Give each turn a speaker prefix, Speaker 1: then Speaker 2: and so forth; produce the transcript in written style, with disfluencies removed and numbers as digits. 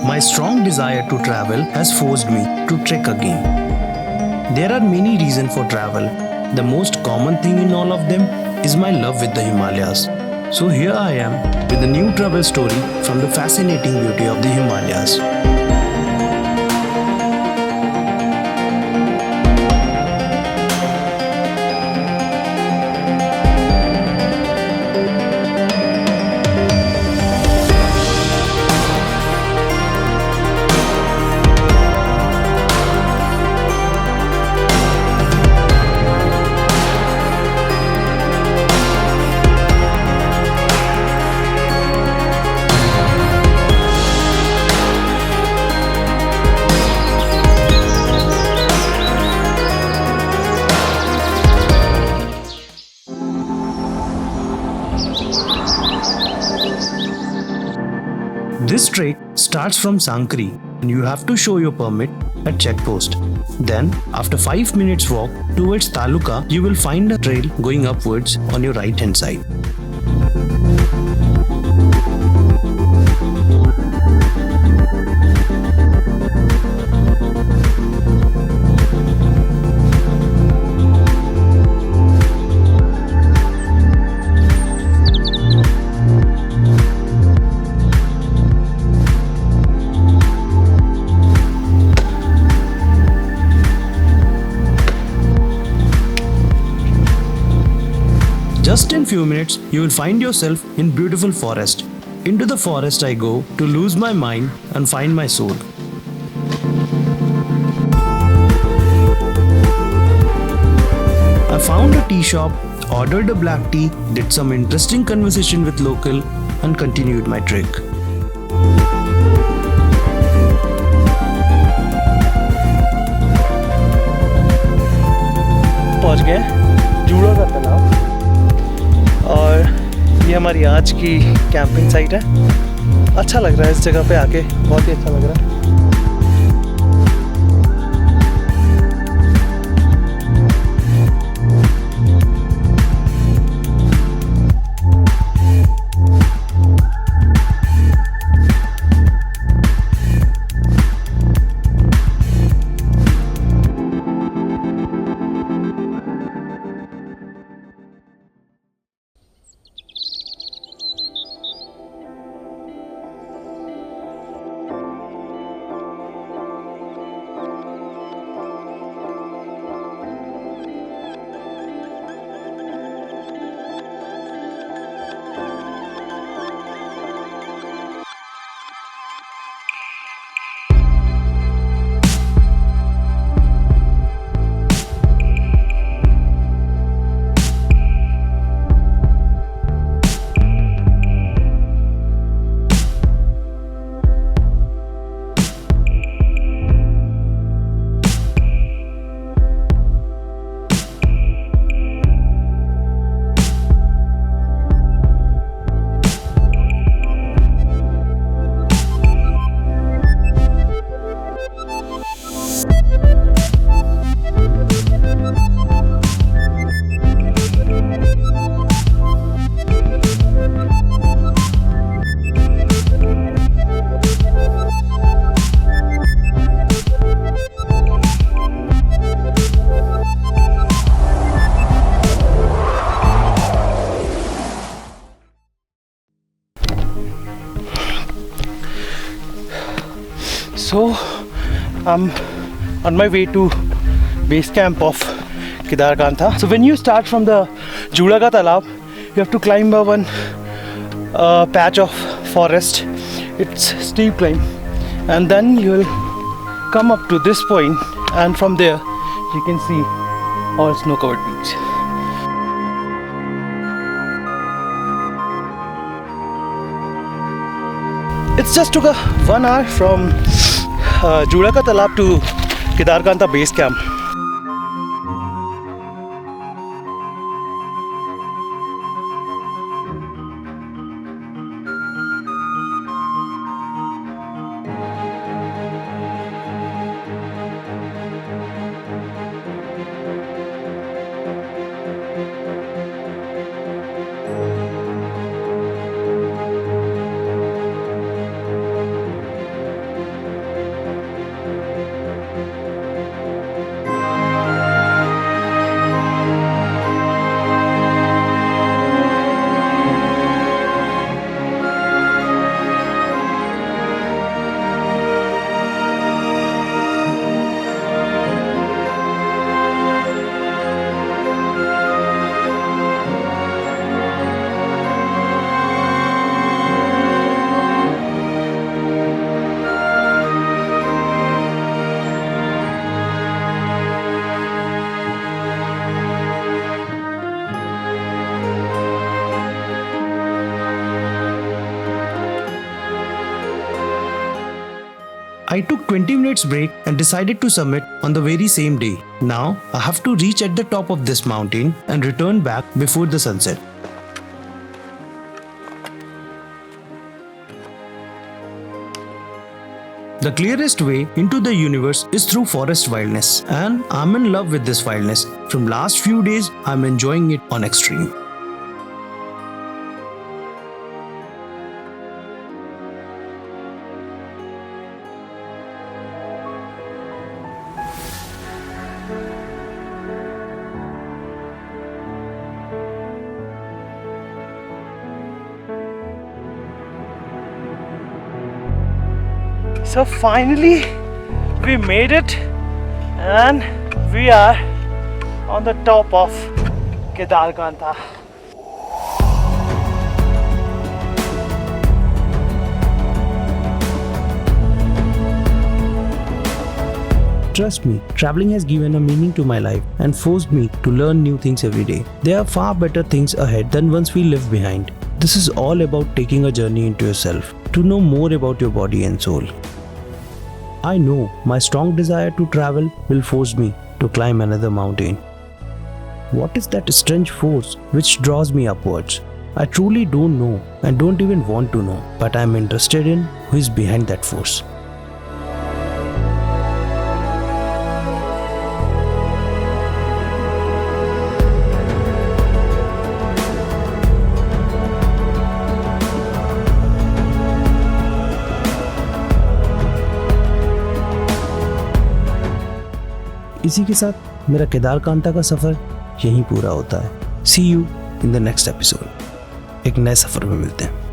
Speaker 1: My strong desire to travel has forced me to trek again. There are many reasons for travel. The most common thing in all of them is my love with the Himalayas. So here I am with a new travel story from the fascinating beauty of the Himalayas. This trek starts from Sankri and you have to show your permit at checkpost. Then, after 5 minutes walk towards Taluka, you will find a trail going upwards on your right hand side. Just in few minutes, you will find yourself in beautiful forest. Into the forest I go to lose my mind and find my soul. I found a tea shop, ordered a black tea, did some interesting conversation with local and continued my trek.
Speaker 2: पहुंच गए जूड़ा का तालाब और ये हमारी आज की कैंपिंग साइट है। अच्छा लग रहा है इस जगह पे आके, बहुत ही अच्छा लग रहा है। So I'm on my way to base camp of Kedarkantha. So when you start from the Juda ka Talab, you have to climb one patch of forest. It's steep climb, and then you will come up to this point, and from there you can see all snow-covered beach. It's just took a 1 hour from Juda ka Talab to Kedarkantha base camp.
Speaker 1: I took 20 minutes break and decided to summit on the very same day. Now I have to reach at the top of this mountain and return back before the sunset. The clearest way into the universe is through forest wildness, and I'm in love with this wildness. From last few days, I'm enjoying it on extreme.
Speaker 2: So finally we made it and we are on the top of Kedarkantha.
Speaker 1: Trust me, traveling has given a meaning to my life and forced me to learn new things every day. There are far better things ahead than ones we leave behind. This is all about taking a journey into yourself, to know more about your body and soul. I know my strong desire to travel will force me to climb another mountain. What is that strange force which draws me upwards? I truly don't know and don't even want to know, but I am interested in who is behind that force. इसी के साथ मेरा केदारकांता का सफ़र यहीं पूरा होता है। See you in the next episode. एक नए सफ़र में मिलते हैं।